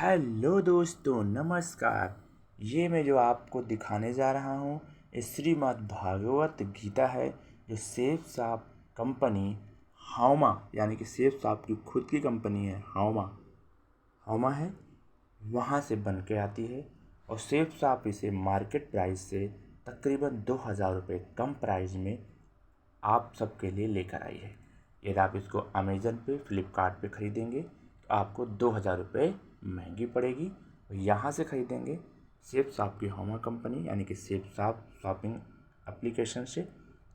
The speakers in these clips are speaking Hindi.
हेलो दोस्तों, नमस्कार। ये मैं जो आपको दिखाने जा रहा हूँ ये श्रीमद् भागवत गीता है, जो सेफ शॉप कंपनी हाउमा यानी कि सेफ शॉप की खुद की कंपनी है हाउमा है, वहाँ से बन के आती है। और सेफ शॉप इसे मार्केट प्राइस से तकरीबन 2000 रुपये कम प्राइस में आप सबके लिए लेकर आई है। यदि आप इसको अमेज़न पे फ्लिपकार्ट पे ख़रीदेंगे तो आपको 2000 रुपये महंगी पड़ेगी। और यहाँ से ख़रीदेंगे सेफ शॉप की हाउमा कंपनी यानी कि सेफ शॉप शॉपिंग एप्लीकेशन से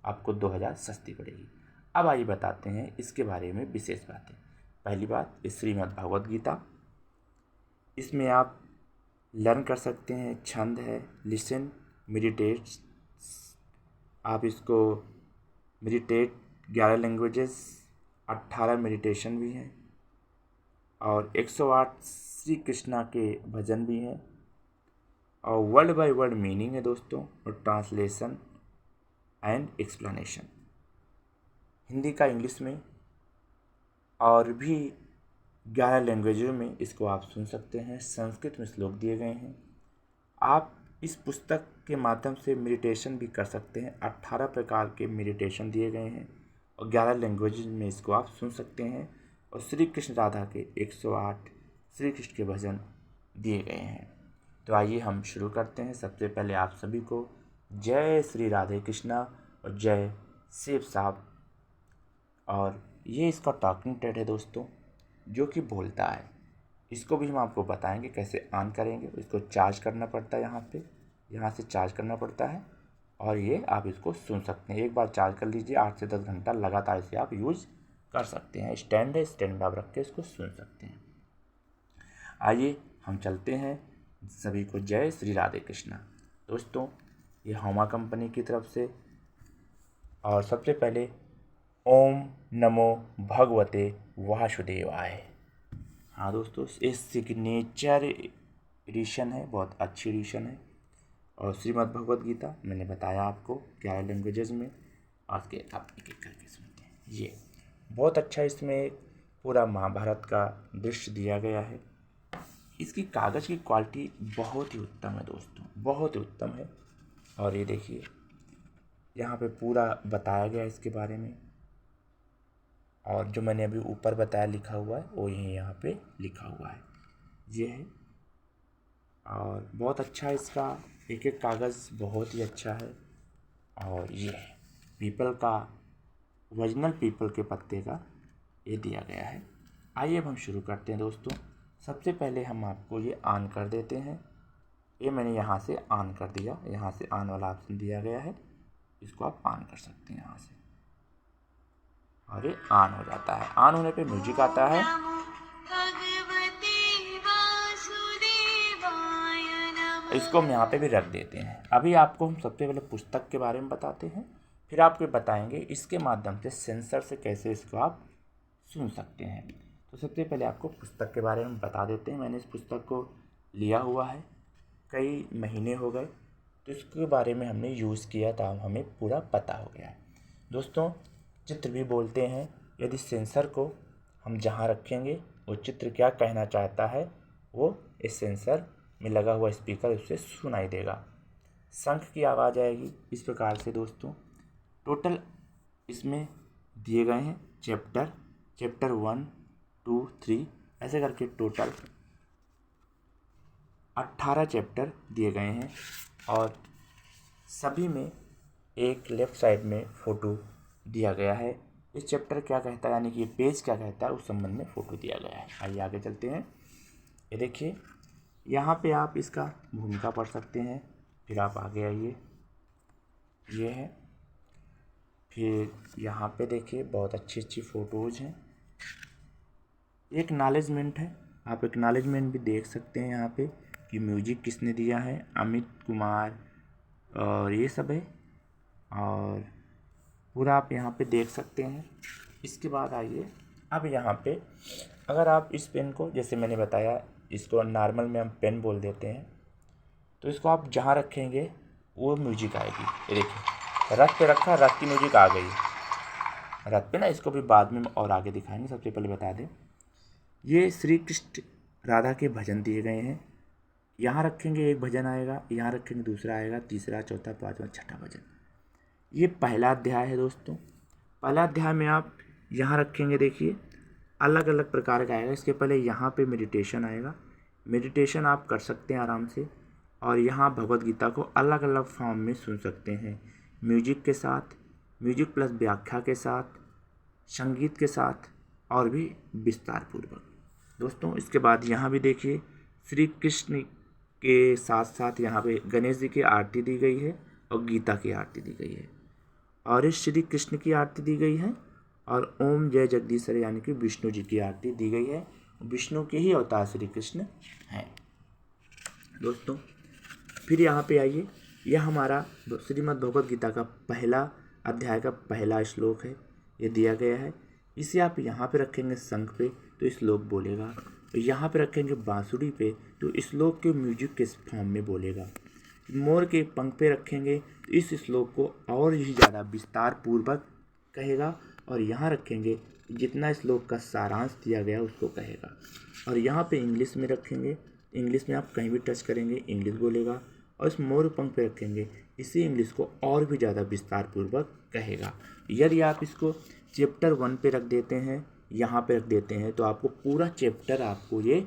आपको 2000 सस्ती पड़ेगी। अब आइए बताते हैं इसके बारे में विशेष बातें। पहली बात, इस श्रीमद् भागवत गीता, इसमें आप लर्न कर सकते हैं, छंद है, लिसन, मेडिटेट। आप इसको मेडिटेट 11 लैंग्वेजेस, 18 मेडिटेशन भी हैं और 108 श्री कृष्णा के भजन भी हैं और वर्ड बाय वर्ड मीनिंग है दोस्तों, और ट्रांसलेशन एंड एक्सप्लेनेशन हिंदी का इंग्लिश में और भी 11 लैंग्वेजों में इसको आप सुन सकते हैं। संस्कृत में श्लोक दिए गए हैं। आप इस पुस्तक के माध्यम से मेडिटेशन भी कर सकते हैं। 18 प्रकार के मेडिटेशन दिए गए हैं और 11 लैंग्वेज में इसको आप सुन सकते हैं। और श्री कृष्ण राधा के 108 श्री कृष्ण के भजन दिए गए हैं। तो आइए हम शुरू करते हैं। सबसे पहले आप सभी को जय श्री राधे कृष्णा और जय सेफ शॉप। और ये इसका टॉकिंग टेड है दोस्तों, जो कि बोलता है। इसको भी हम आपको बताएंगे कैसे ऑन करेंगे। इसको चार्ज करना पड़ता है, यहाँ से चार्ज करना पड़ता है और ये आप इसको सुन सकते हैं। एक बार चार्ज कर लीजिए, 8 से 10 घंटा लगातार इसे आप यूज़ कर सकते हैं। स्टैंड है, स्टैंड आप रख के इसको सुन सकते हैं। आइए हम चलते हैं। सभी को जय श्री राधे कृष्णा। दोस्तों, ये हाउमा कंपनी की तरफ से। और सबसे पहले ओम नमो भगवते वासुदेवाय। हाँ दोस्तों, ये सिग्नेचर एडिशन है, बहुत अच्छी एडिशन है। और श्रीमद् भगवत गीता मैंने बताया आपको 11 लैंग्वेजेस में। आज के आप एक एक करके सुनते हैं। ये बहुत अच्छा, इसमें पूरा महाभारत का दृश्य दिया गया है। इसकी कागज़ की क्वालिटी बहुत ही उत्तम है दोस्तों, बहुत ही उत्तम है। और ये देखिए, यहाँ पे पूरा बताया गया है इसके बारे में। और जो मैंने अभी ऊपर बताया लिखा हुआ है वो यही यहाँ पे लिखा हुआ है, ये है। और बहुत अच्छा है, इसका एक एक कागज़ बहुत ही अच्छा है। और ये है पीपल का, ओरिजिनल पीपल के पत्ते का ये दिया गया है। आइए अब हम शुरू करते हैं दोस्तों। सबसे पहले हम आपको ये ऑन कर देते हैं। ये मैंने यहाँ से ऑन कर दिया, यहाँ से ऑन वाला ऑप्शन दिया गया है, इसको आप ऑन कर सकते हैं यहाँ से। और ये ऑन हो जाता है। ऑन होने पे म्यूजिक आता है। इसको हम यहाँ पे भी रख देते हैं। अभी आपको हम सबसे पहले पुस्तक के बारे में बताते हैं, फिर आपको बताएंगे इसके माध्यम से सेंसर से कैसे इसको आप सुन सकते हैं। तो सबसे पहले आपको पुस्तक के बारे में बता देते हैं। मैंने इस पुस्तक को लिया हुआ है, कई महीने हो गए, तो इसके बारे में हमने यूज़ किया था, हमें पूरा पता हो गया है। दोस्तों, चित्र भी बोलते हैं। यदि सेंसर को हम जहाँ रखेंगे वो चित्र क्या कहना चाहता है वो इस सेंसर में लगा हुआ स्पीकर उससे सुनाई देगा। शंख की आवाज़ आएगी। इस प्रकार से दोस्तों टोटल इसमें दिए गए हैं चैप्टर 1, 2, 3 ऐसे करके टोटल 18 चैप्टर दिए गए हैं। और सभी में एक लेफ़्ट साइड में फ़ोटो दिया गया है। इस चैप्टर क्या कहता है यानी कि ये पेज क्या कहता है उस संबंध में फ़ोटो दिया गया है। आइए आगे चलते हैं। ये देखिए, यहाँ पे आप इसका भूमिका पढ़ सकते हैं। फिर आप आगे आइए, ये है। फिर यहाँ पे देखिए बहुत अच्छी अच्छी फ़ोटोज़ हैं। एक नॉलेजमेंट है, आप एक्नॉलेजमेंट भी देख सकते हैं यहाँ पे कि म्यूजिक किसने दिया है, अमित कुमार, और ये सब है। और पूरा आप यहाँ पे देख सकते हैं। इसके बाद आइए, अब यहाँ पे अगर आप इस पेन को, जैसे मैंने बताया, इसको नॉर्मल में हम पेन बोल देते हैं, तो इसको आप जहाँ रखेंगे वो म्यूजिक आएगी। ये देखिए, रथ पे रखा, रथ की म्यूजिक आ गई रथ पे ना। इसको भी बाद में और आगे दिखाएंगे। सबसे पहले बता दें, ये श्री कृष्ण राधा के भजन दिए गए हैं। यहाँ रखेंगे एक भजन आएगा, यहाँ रखेंगे दूसरा आएगा, तीसरा, चौथा, पाँचवा, छठा भजन। ये पहला अध्याय है दोस्तों। पहला अध्याय में आप यहाँ रखेंगे, देखिए अलग अलग प्रकार का आएगा। इसके पहले यहाँ पे मेडिटेशन आएगा। मेडिटेशन आप कर सकते हैं आराम से, और यहाँ भगवत गीता को अलग अलग फॉर्म में सुन सकते हैं, म्यूजिक के साथ, म्यूजिक प्लस व्याख्या के साथ, संगीत के साथ, और भी विस्तार पूर्वक। दोस्तों इसके बाद यहाँ भी देखिए श्री कृष्ण के साथ साथ यहाँ पे गणेश जी की आरती दी गई है और गीता की आरती दी गई है, और इस श्री कृष्ण की आरती दी गई है, और ओम जय जगदीश्वर यानी कि विष्णु जी की आरती दी गई है। विष्णु के ही अवतार श्री कृष्ण हैं दोस्तों। फिर यहाँ पे आइए, यह हमारा श्रीमद् भगवद गीता का पहला अध्याय का पहला श्लोक है, ये दिया गया है। इसे आप यहाँ पे रखेंगे शंख पे तो श्लोक बोलेगा, यहाँ पे रखेंगे बांसुरी पे तो श्लोक के म्यूजिक के फॉर्म में बोलेगा। मोर के पंख पे रखेंगे तो इस श्लोक को और ही ज़्यादा विस्तार पूर्वक कहेगा, और यहाँ रखेंगे जितना श्लोक का सारांश दिया गया उसको कहेगा। और यहाँ पे इंग्लिश में रखेंगे, इंग्लिश में आप कहीं भी टच करेंगे इंग्लिश बोलेगा, और इस मोर पंख पे रखेंगे इसी इंग्लिश को और भी ज़्यादा विस्तार पूर्वक कहेगा। यदि आप इसको चैप्टर 1 पे रख देते हैं, यहाँ पे रख देते हैं, तो आपको पूरा चैप्टर आपको ये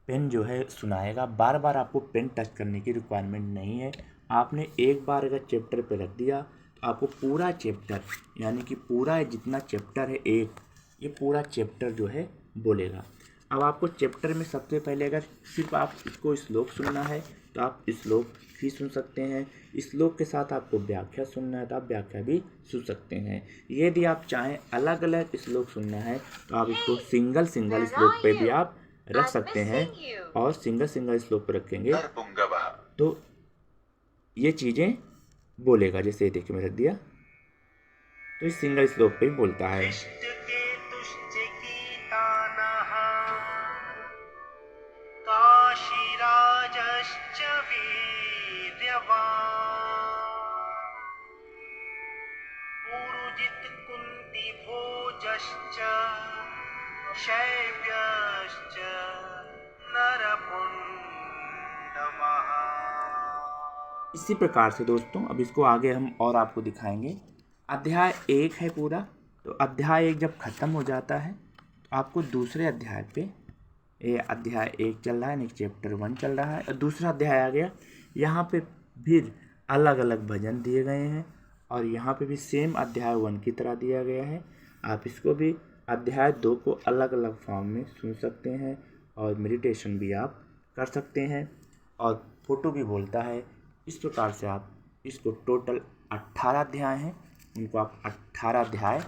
पेन जो है सुनाएगा। बार बार आपको पेन टच करने की रिक्वायरमेंट नहीं है। आपने एक बार अगर चैप्टर पे रख दिया तो आपको पूरा चैप्टर यानी कि पूरा जितना चैप्टर है ये पूरा चैप्टर जो है बोलेगा। अब आपको चैप्टर में सबसे पहले अगर सिर्फ आप इसको श्लोक सुनना है तो आप श्लोक भी सुन सकते हैं, श्लोक के साथ आपको व्याख्या सुनना है तो आप व्याख्या भी सुन सकते हैं। यदि आप चाहें अलग अलग श्लोक सुनना है तो आप इसको सिंगल श्लोक पे भी आप रख सकते हैं, और सिंगल श्लोक पे रखेंगे तो ये चीज़ें बोलेगा। जैसे देखिए मैं रख दिया तो इस सिंगल श्लोक पे ही बोलता है। इसी प्रकार से दोस्तों अब इसको आगे हम और आपको दिखाएंगे। अध्याय 1 है पूरा, तो अध्याय 1 जब ख़त्म हो जाता है तो आपको दूसरे अध्याय पे, ये अध्याय 1 चल रहा है, नेक्स्ट चैप्टर 1 चल रहा है और दूसरा अध्याय आ गया। यहाँ पे फिर अलग अलग भजन दिए गए हैं, और यहाँ पे भी सेम अध्याय 1 की तरह दिया गया है। आप इसको भी अध्याय 2 को अलग अलग फॉर्म में सुन सकते हैं, और मेडिटेशन भी आप कर सकते हैं, और फोटो भी बोलता है। इस प्रकार से आप इसको टोटल 18 अध्याय हैं, उनको आप 18 अध्याय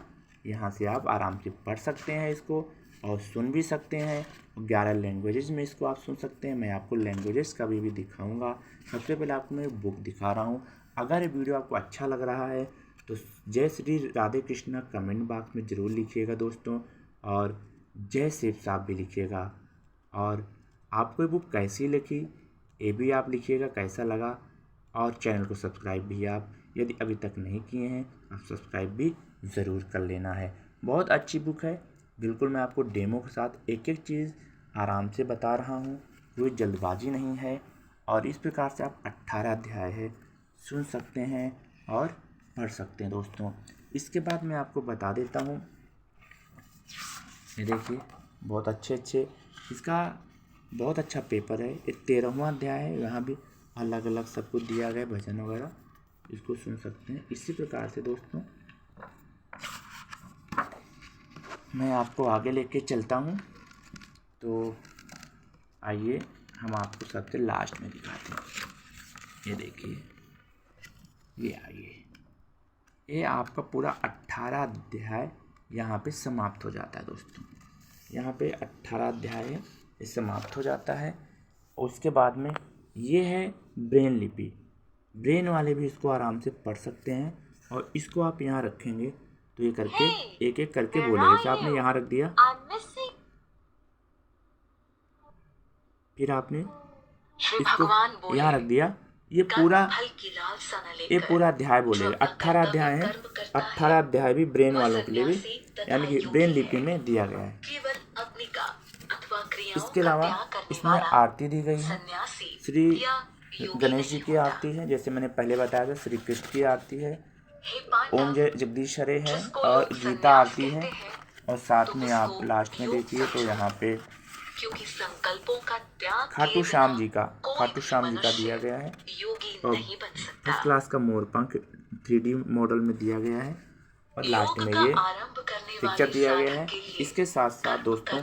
यहाँ से आप आराम से पढ़ सकते हैं इसको, और सुन भी सकते हैं। 11 लैंग्वेजेस में इसको आप सुन सकते हैं। मैं आपको लैंग्वेजेस का भी दिखाऊंगा। सबसे पहले आपको मैं बुक दिखा रहा हूँ। अगर ये वीडियो आपको अच्छा लग रहा है तो जय श्री राधे कृष्णा कमेंट बॉक्स में ज़रूर लिखिएगा दोस्तों, और जय शिव साहब भी लिखिएगा। और आपको ये बुक कैसी लगी ये भी आप लिखिएगा, कैसा लगा। और चैनल को सब्सक्राइब भी आप यदि अभी तक नहीं किए हैं आप सब्सक्राइब भी ज़रूर कर लेना है। बहुत अच्छी बुक है, बिल्कुल मैं आपको डेमो के साथ एक एक चीज़ आराम से बता रहा हूँ, कोई जल्दबाजी नहीं है। और इस प्रकार से आप 18 अध्याय है सुन सकते हैं और पढ़ सकते हैं दोस्तों। इसके बाद मैं आपको बता देता हूँ, ये देखिए बहुत अच्छे इसका बहुत अच्छा पेपर है। ये 13वां अध्याय है, यहाँ भी अलग अलग सब कुछ दिया गया, भजन वगैरह, इसको सुन सकते हैं। इसी प्रकार से दोस्तों मैं आपको आगे लेके चलता हूँ, तो आइए हम आपको सबसे लास्ट में दिखाते हैं। ये देखिए, ये आइए, ये आपका पूरा 18 अध्याय यहाँ पे समाप्त हो जाता है दोस्तों। यहाँ पे 18 अध्याय है, ये समाप्त हो जाता है। उसके बाद में ये है ब्रेन लिपि। ब्रेन वाले भी इसको आराम से पढ़ सकते हैं, और इसको आप यहाँ रखेंगे तो ये करके एक एक करके बोलेगा। जैसे आपने यहाँ रख दिया, फिर आपने इसको यहाँ रख दिया, ये पूरा अध्याय बोलेगा। 18 अध्याय है, 18 अध्याय भी ब्रेन वालों के लिए भी, यानी कि ब्रेन लिपि में दिया गया है। इसके अलावा इसमें आरती दी गई है। श्री गणेश जी की आरती है, जैसे मैंने पहले बताया था, श्री कृष्ण की आरती है, ओम जय जगदीश हरे है, और गीता आरती है। और साथ में आप लास्ट में देखिए तो यहाँ पे खाटू श्याम जी का दिया गया है, और फर्स्ट क्लास का मोरपंख 3D मॉडल में दिया गया है, और लास्ट में ये पिक्चर दिया गया है। इसके साथ साथ दोस्तों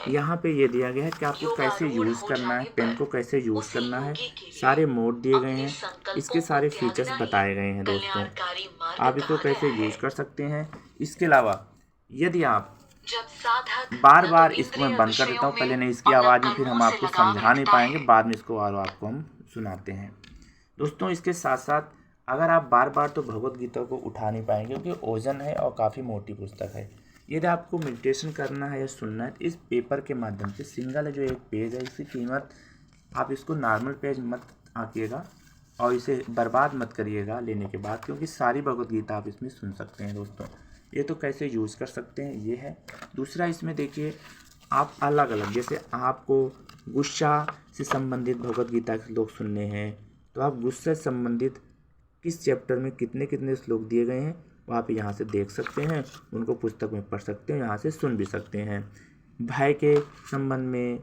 यहाँ पे ये दिया गया है कि आपको कैसे यूज़ करना है, पेन को कैसे यूज़ करना है, सारे मोड दिए गए हैं, इसके सारे फीचर्स बताए गए हैं दोस्तों, आप इसको कैसे यूज़ कर सकते हैं। इसके अलावा यदि आप बार बार इसको मैं बंद कर देता हूँ, पहले नहीं इसकी आवाज़ में, फिर हम आपको समझा नहीं पाएंगे, बाद में इसको और आपको हम सुनाते हैं दोस्तों। इसके साथ साथ अगर आप बार बार तो भगवत गीता को उठा नहीं पाएंगे, क्योंकि ओजन है और काफ़ी मोटी पुस्तक है। यदि आपको मेडिटेशन करना है या सुनना है तो इस पेपर के माध्यम से, सिंगल जो एक पेज है, इसकी कीमत, आप इसको नॉर्मल पेज मत आंकिएगा और इसे बर्बाद मत करिएगा लेने के बाद, क्योंकि सारी भगवत गीता आप इसमें सुन सकते हैं दोस्तों। ये तो कैसे यूज़ कर सकते हैं ये है। दूसरा इसमें देखिए आप अलग अलग, जैसे आपको गुस्सा से संबंधित भगवत गीता के श्लोक सुनने हैं तो आप गुस्से से संबंधित किस चैप्टर में कितने कितने श्लोक दिए गए हैं वो आप यहाँ से देख सकते हैं, उनको पुस्तक में पढ़ सकते हैं, यहाँ से सुन भी सकते हैं। भय के संबंध में,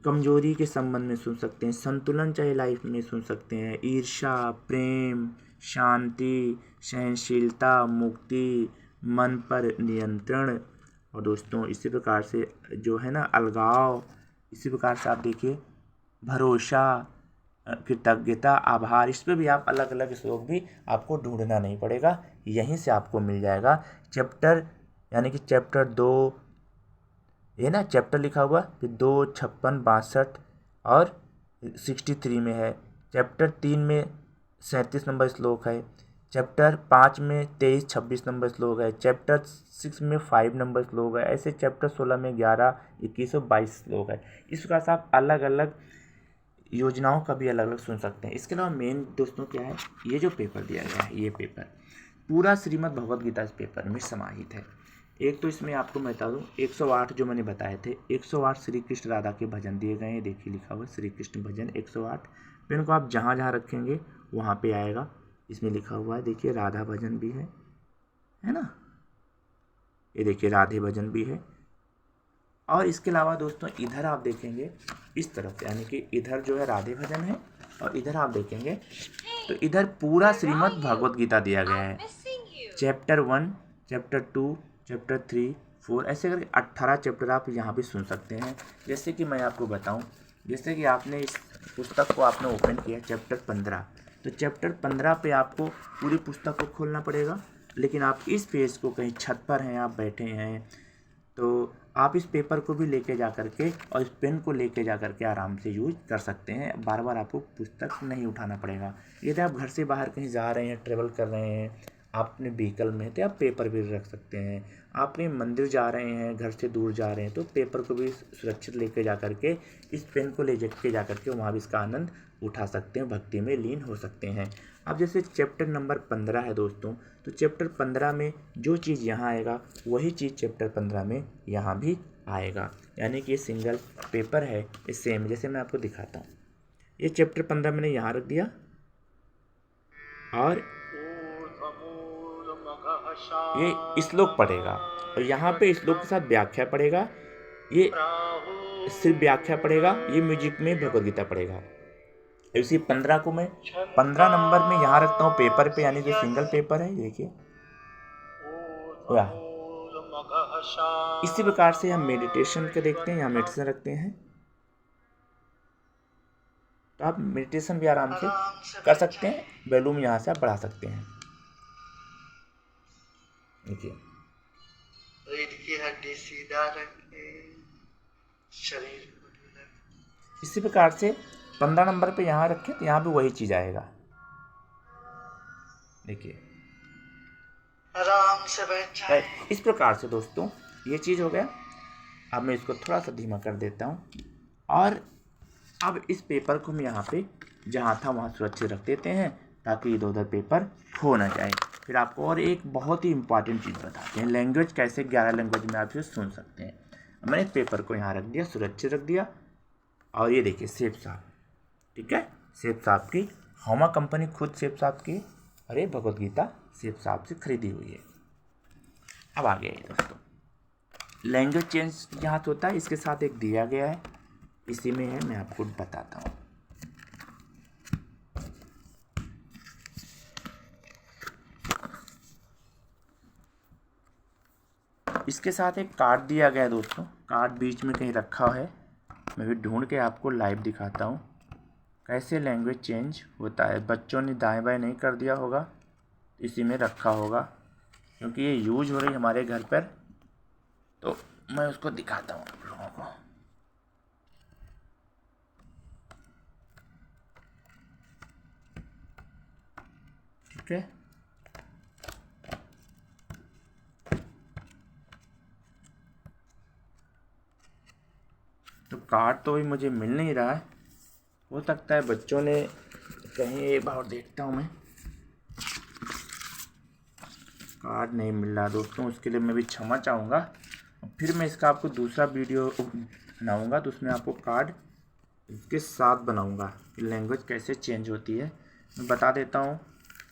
कमजोरी के संबंध में सुन सकते हैं, संतुलन चाहिए लाइफ में सुन सकते हैं, ईर्ष्या, प्रेम, शांति, सहनशीलता, मुक्ति, मन पर नियंत्रण, और दोस्तों इसी प्रकार से जो है ना अलगाव, इसी प्रकार से आप देखिए भरोसा, कृतज्ञता, आभार, इस पर भी आप अलग अलग श्लोक भी आपको ढूंढना नहीं पड़ेगा, यहीं से आपको मिल जाएगा। चैप्टर यानी कि चैप्टर 2, ये ना चैप्टर लिखा हुआ फिर 2, 56, 62 और 63 में है। चैप्टर 3 में 37 नंबर श्लोक है। चैप्टर 5 में 23, 26 नंबर श्लोक है। चैप्टर 6 में 5 नंबर श्लोक है। ऐसे चैप्टर 16 में 11, 21 और 22 श्लोक है। इस प्रकार से आप अलग अलग योजनाओं का भी अलग अलग सुन सकते हैं। इसके अलावा मेन दोस्तों क्या है, ये जो पेपर दिया गया है, ये पेपर पूरा श्रीमद् भगवद गीता इस पेपर में समाहित है। एक तो इसमें आपको मैं बता दूँ 108 जो मैंने बताए थे, 108 श्री कृष्ण राधा के भजन दिए गए हैं। देखिए लिखा हुआ श्री कृष्ण भजन 108। पेन को आप जहाँ जहाँ रखेंगे वहाँ पे आएगा, इसमें लिखा हुआ है। देखिए राधा भजन भी है ना, ये देखिए राधे भजन भी है। और इसके अलावा दोस्तों इधर आप देखेंगे इस तरफ, यानी कि इधर जो है राधे भजन है, और इधर आप देखेंगे तो इधर पूरा श्रीमद् भगवद गीता दिया गया है। चैप्टर 1, चैप्टर 2, चैप्टर 3, 4 ऐसे करके 18 चैप्टर आप यहाँ पे सुन सकते हैं। जैसे कि मैं आपको बताऊँ, जैसे कि आपने इस पुस्तक को आपने ओपन किया चैप्टर 15, तो चैप्टर 15 पे आपको पूरी पुस्तक को खोलना पड़ेगा। लेकिन आप इस पेज को, कहीं छत पर हैं, आप बैठे हैं, तो आप इस पेपर को भी लेके जा करके और इस पेन को लेके जा करके आराम से यूज कर सकते हैं। बार बार आपको पुस्तक नहीं उठाना पड़ेगा। यदि आप घर से बाहर कहीं जा रहे हैं, ट्रेवल कर रहे हैं, आप अपने व्हीकल में, तो आप पेपर भी रख सकते हैं। आप कहीं मंदिर जा रहे हैं, घर से दूर जा रहे हैं, तो पेपर को भी सुरक्षित लेके जा करके, इस पेन को ले के जा करके वहाँ भी इसका आनंद उठा सकते हैं, भक्ति में लीन हो सकते हैं। अब जैसे चैप्टर नंबर 15 है दोस्तों, तो चैप्टर 15 में जो चीज़ यहाँ आएगा वही चीज़ चैप्टर 15 में यहाँ भी आएगा। यानी कि ये सिंगल पेपर है, ये सेम। जैसे मैं आपको दिखाता हूँ, ये चैप्टर 15 मैंने यहाँ रख दिया, और ये श्लोक पढ़ेगा, और यहाँ पे श्लोक के साथ व्याख्या पढ़ेगा। ये सिर्फ व्याख्या पढ़ेगा, ये म्यूजिक में भगवद गीता पढ़ेगा। इसी 15 को मैं 15 नंबर में यहाँ रखता हूँ पेपर पे, यानी जो सिंगल पेपर है, देखिए। इसी प्रकार से हम मेडिटेशन के देखते हैं, यहाँ मेडिटेशन रखते हैं, तो आप मेडिटेशन भी आराम से कर सकते हैं। वॉल्यूम यहाँ से आप बढ़ा सकते हैं। देखिए रीढ़ की हड्डी सीधा रखें, शरीर को इसी प्रकार से 15 नंबर पे यहाँ रखें तो यहाँ भी वही चीज़ आएगा। देखिए आराम से बैठ जाए। इस प्रकार से दोस्तों ये चीज़ हो गया। अब मैं इसको थोड़ा सा धीमा कर देता हूँ, और अब इस पेपर को हम यहाँ पे जहाँ था वहाँ सुरक्षित रख देते हैं, ताकि इधर उधर पेपर खो ना जाए। फिर आपको और एक बहुत ही इम्पॉर्टेंट चीज़ बताते हैं, लैंग्वेज कैसे 11 लैंग्वेज में आप इसे सुन सकते हैं। मैंने पेपर को यहाँ रख दिया, सुरक्षित रख दिया। और ये देखिए सेब साहब, ठीक है, सेब साहब की हौमा कंपनी खुद सेब साहब की अरे भगवद गीता सेब साहब से खरीदी हुई है। अब आ गया दोस्तों लैंग्वेज चेंज यहाँ से होता है, इसके साथ एक दिया गया है, इसी में है, मैं आपको बताता हूँ। इसके साथ एक कार्ड दिया गया है दोस्तों, कार्ड बीच में कहीं रखा है, मैं भी ढूंढ के आपको लाइव दिखाता हूँ कैसे लैंग्वेज चेंज होता है। बच्चों ने दाएं बाएं नहीं कर दिया होगा, इसी में रखा होगा, क्योंकि ये यूज हो रही हमारे घर पर, तो मैं उसको दिखाता हूँ आप लोगों को। ठीक है, तो कार्ड तो भी मुझे मिल नहीं रहा है, हो सकता है बच्चों ने कहीं, एक बार देखता हूँ मैं, कार्ड नहीं मिल रहा दोस्तों, उसके लिए मैं भी क्षमा चाहूँगा। फिर मैं इसका आपको दूसरा वीडियो बनाऊँगा, तो उसमें आपको कार्ड इसके साथ बनाऊँगा कि लैंग्वेज कैसे चेंज होती है। मैं बता देता हूँ,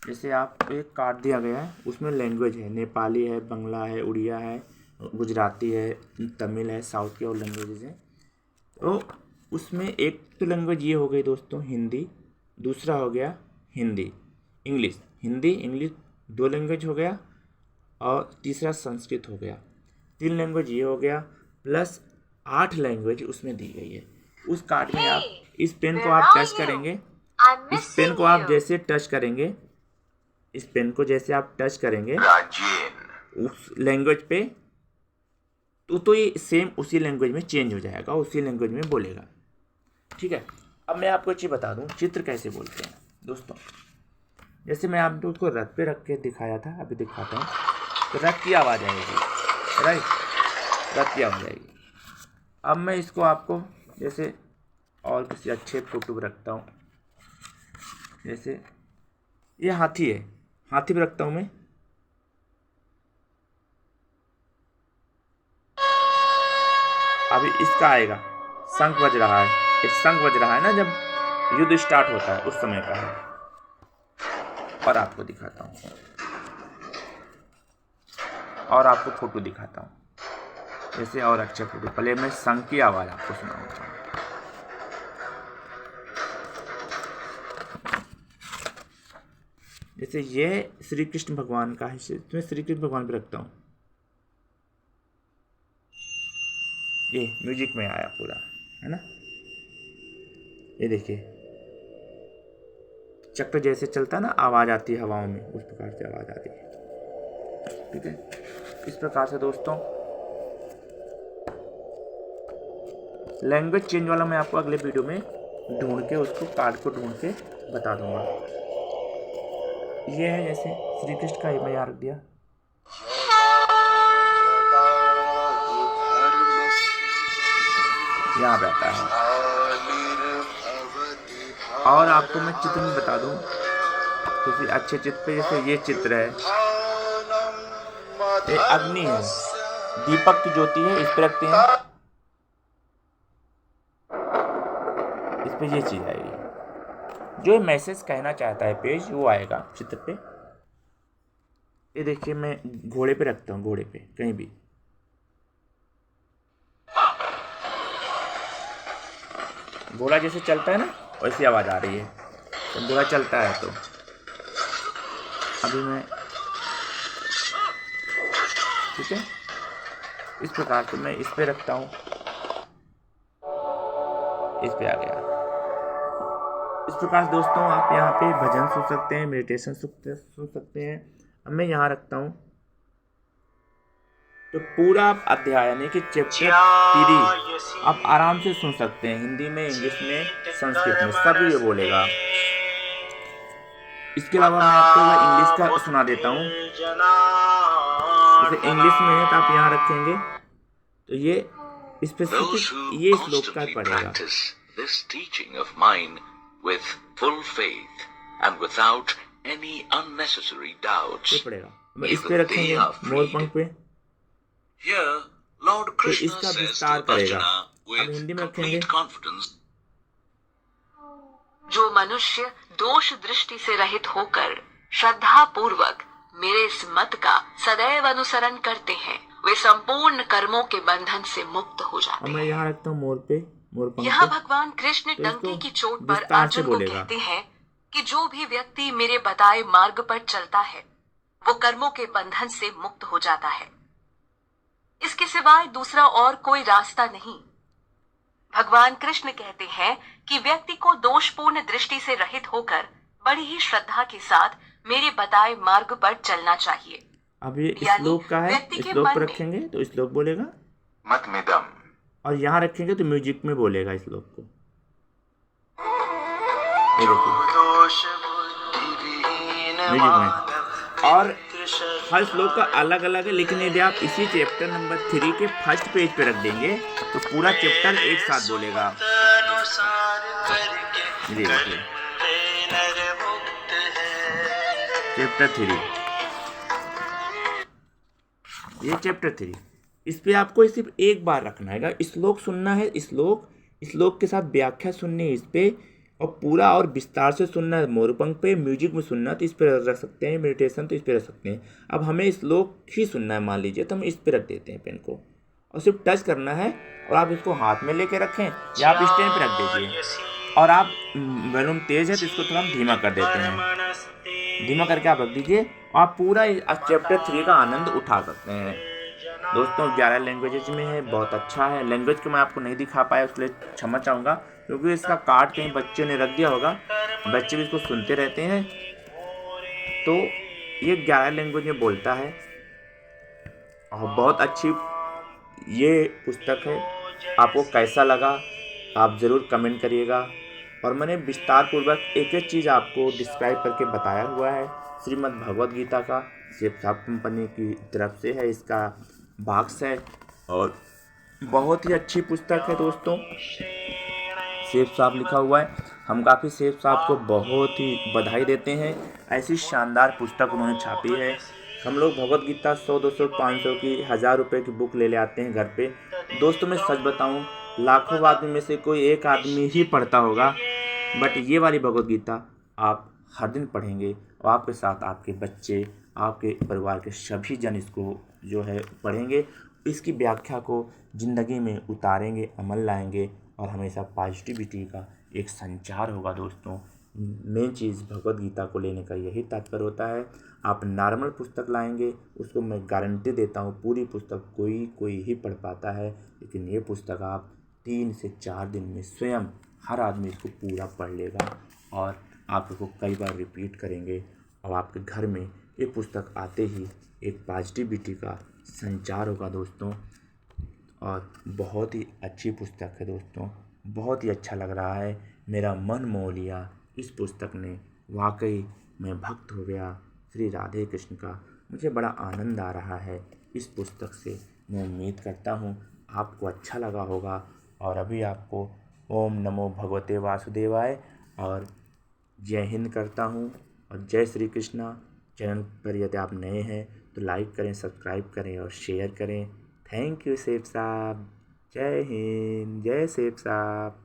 जैसे आपको एक कार्ड दिया गया है, उसमें लैंग्वेज है, नेपाली है, बंगला है, उड़िया है, गुजराती है, तमिल है, साउथ की और लैंग्वेजेज हैं। तो उसमें एक तो लैंग्वेज ये हो गई दोस्तों हिंदी, दूसरा हो गया Hindi English, Hindi English 2 language हो गया, और तीसरा संस्कृत हो गया, 3 लैंग्वेज ये हो गया, प्लस 8 लैंग्वेज उसमें दी गई है। उस कार्ड में आप इस पेन को आप टच करेंगे, इस पेन को आप जैसे टच करेंगे, इस पेन को जैसे आप टच करेंगे उस लैंग्वेज पे, तो ये सेम उसी लैंग्वेज में चेंज हो जाएगा, उसी लैंग्वेज में बोलेगा। ठीक है, अब मैं आपको एक चीज़ बता दूं, चित्र कैसे बोलते हैं दोस्तों। जैसे मैं आप लोग को रथ पे रख के दिखाया था, अभी दिखाता हूँ, तो रथ की आवाज़ आएगी, राइट, रथ की आवाज़ आएगी। अब मैं इसको आपको जैसे और किसी अच्छे फोटो पर रखता हूँ, जैसे ये हाथी है, हाथी पे रखता हूँ मैं, अभी इसका आएगा, शंख बज रहा है, ये शंख बज रहा है ना, जब युद्ध स्टार्ट होता है उस समय का है। और आपको दिखाता हूँ, और आपको फोटो दिखाता हूँ, जैसे और अच्छे फोटो। पहले मैं शंख की आवाज़ आपको सुनाऊंगा। जैसे ये श्री कृष्ण भगवान का है, मैं श्री कृष्ण भगवान पे रखता हूँ, ये म्यूजिक में आया पूरा, है ना, ये देखिए चक्र जैसे चलता है ना, आवाज़ आती है हवाओं में, उस प्रकार से आवाज़ आती है। ठीक है, इस प्रकार से दोस्तों लैंग्वेज चेंज वाला मैं आपको अगले वीडियो में ढूंढ के, उसको कार्ड को ढूंढ के बता दूंगा। ये है जैसे श्री कृष्ण का, मैं यहाँ रख दिया, यहाँ पे आता है। और आपको मैं चित्र में बता दूं, किसी अच्छे चित्र पे, जैसे ये चित्र है, ये अग्नि है, दीपक की ज्योति है, इस पे रखते हैं, इस पे ये चीज आएगी, जो मैसेज कहना चाहता है पेज वो आएगा चित्र पे। ये देखिए मैं घोड़े पे रखता हूँ, घोड़े पे कहीं भी, घोड़ा जैसे चलता है ना वैसी आवाज़ आ रही है, तो घोड़ा चलता है। तो अभी मैं, ठीक है, इस प्रकार से मैं इस पे रखता हूँ, इस पे आ गया। इस प्रकार से दोस्तों आप यहाँ पे भजन सुन सकते हैं, मेडिटेशन सुन सकते हैं। अब मैं यहाँ रखता हूँ, तो पूरा अध्याय यानी कि चैप्टर 3 आप आराम से सुन सकते हैं, हिंदी में, इंग्लिश में, संस्कृत में, सब ये बोलेगा। इसके अलावा मैं आपको इंग्लिश का सुना देता हूँ, जैसे इंग्लिश में है तो आप यहाँ रखेंगे, तो ये स्पेसिफिक ये श्लोक का पड़ेगा। This teaching of mine with full faith and without any unnecessary doubts. ये पड़ेगा, इस पे रखेंगे मोर पंख पे। Here Lord तो Krishna इसका says विस्तार to करेगा। Arjuna अब with हिंदी में रखेंगे। complete confidence, जो मनुष्य दोष दृष्टि से रहित होकर श्रद्धा पूर्वक मेरे इस मत का सदैव अनुसरण करते हैं, वे संपूर्ण कर्मों के बंधन से मुक्त हो अब जाते मैं हैं। यहाँ रखता हूँ मोर पंख यहाँ पे। भगवान कृष्ण तो डंके इसको की चोट पर विस्तार से अर्जुन को बोलेगा। कहते हैं कि जो भी व्यक्ति मेरे बताए मार्ग पर चलता है वो कर्मों के बंधन से मुक्त हो जाता है। इसके सिवाय दूसरा और कोई रास्ता नहीं। भगवान कृष्ण कहते हैं कि व्यक्ति को दोषपूर्ण दृष्टि से रहित होकर बड़ी ही श्रद्धा के साथ मेरे बताए मार्ग पर चलना चाहिए। अब ये यानी श्लोक का है, व्यक्ति के श्लोक मन पर में रखेंगे तो श्लोक बोलेगा, Matmidam. और यहाँ रखेंगे तो म्यूजिक में बोलेगा श्लोक को। ये देखिए दोष बुद्धिहीन म्यूजिक में। मानव और मित्र हर श्लोक का अलग अलग है, लेकिन यदि आप इसी चैप्टर नंबर 3 के फर्स्ट पेज पे रख देंगे तो पूरा चैप्टर एक साथ बोलेगा। अनुसार करके ये देखिए नर मुक्त है। चैप्टर 3, ये चैप्टर 3। इस पे आपको सिर्फ एक बार रखना है, श्लोक सुनना है, श्लोक के साथ व्याख्या सुननी है इस पे, और पूरा और विस्तार से सुनना है। मोरपंख पे म्यूजिक में सुनना तो इस पे रख सकते हैं, मेडिटेशन तो इस पे रख सकते हैं। अब हमें श्लोक ही सुनना है मान लीजिए, तो हम इस पे रख देते हैं पेन को, और सिर्फ टच करना है, और आप इसको हाथ में लेके रखें या आप स्टैंड पे रख दीजिए। और आप वॉल्यूम तेज है तो इसको थोड़ा हम धीमा कर देते हैं, धीमा करके आप रख दीजिए, और आप पूरा चैप्टर 3 का आनंद उठा सकते हैं। दोस्तों 11 लैंग्वेजेज में है, बहुत अच्छा है। लैंग्वेज को मैं आपको नहीं दिखा पाया, उसके लिए क्षमा चाहूँगा, क्योंकि इसका कार्ड कहीं बच्चों ने रख दिया होगा, बच्चे भी इसको सुनते रहते हैं। तो ये 11 लैंग्वेज में बोलता है, और बहुत अच्छी ये पुस्तक है। आपको कैसा लगा आप ज़रूर कमेंट करिएगा। और मैंने विस्तार पूर्वक एक एक चीज़ आपको डिस्क्राइब करके बताया हुआ है। श्रीमद् भगवद गीता का सेफ साहब कंपनी की तरफ से है, इसका बॉक्स है, और बहुत ही अच्छी पुस्तक है दोस्तों। सेफ साहब लिखा हुआ है। हम काफ़ी सेफ साहब को बहुत ही बधाई देते हैं, ऐसी शानदार पुस्तक उन्होंने छापी है। हम लोग भगवद गीता 100, 200, 500 की 1000 रुपये की बुक ले आते हैं घर पे। दोस्तों मैं सच बताऊं, लाखों आदमी में से कोई एक आदमी ही पढ़ता होगा, बट ये वाली भगवद गीता आप हर दिन पढ़ेंगे, और आपके साथ आपके बच्चे, आपके परिवार के सभी जन इसको जो है पढ़ेंगे, इसकी व्याख्या को ज़िंदगी में उतारेंगे, अमल लाएंगे, और हमेशा पॉजिटिविटी का एक संचार होगा। दोस्तों मेन चीज़ भगवद गीता को लेने का यही तात्पर्य होता है। आप नॉर्मल पुस्तक लाएंगे, उसको मैं गारंटी देता हूँ पूरी पुस्तक कोई ही पढ़ पाता है, लेकिन ये पुस्तक आप 3 से 4 दिन में स्वयं हर आदमी इसको पूरा पढ़ लेगा, और आप इसको कई बार रिपीट करेंगे, और आपके घर में ये पुस्तक आते ही एक पॉजिटिविटी का संचार होगा दोस्तों। और बहुत ही अच्छी पुस्तक है दोस्तों, बहुत ही अच्छा लग रहा है, मेरा मन मोह लिया इस पुस्तक ने। वाकई मैं भक्त हो गया श्री राधे कृष्ण का। मुझे बड़ा आनंद आ रहा है इस पुस्तक से। मैं उम्मीद करता हूँ आपको अच्छा लगा होगा। और अभी आपको ओम नमो भगवते वासुदेवाय और जय हिंद करता हूँ, और जय श्री कृष्णा। चैनल पर यदि आप नए हैं तो लाइक करें, सब्सक्राइब करें और शेयर करें। थैंक यू सेफ साहब। जय हिंद, जय सेफ साहब।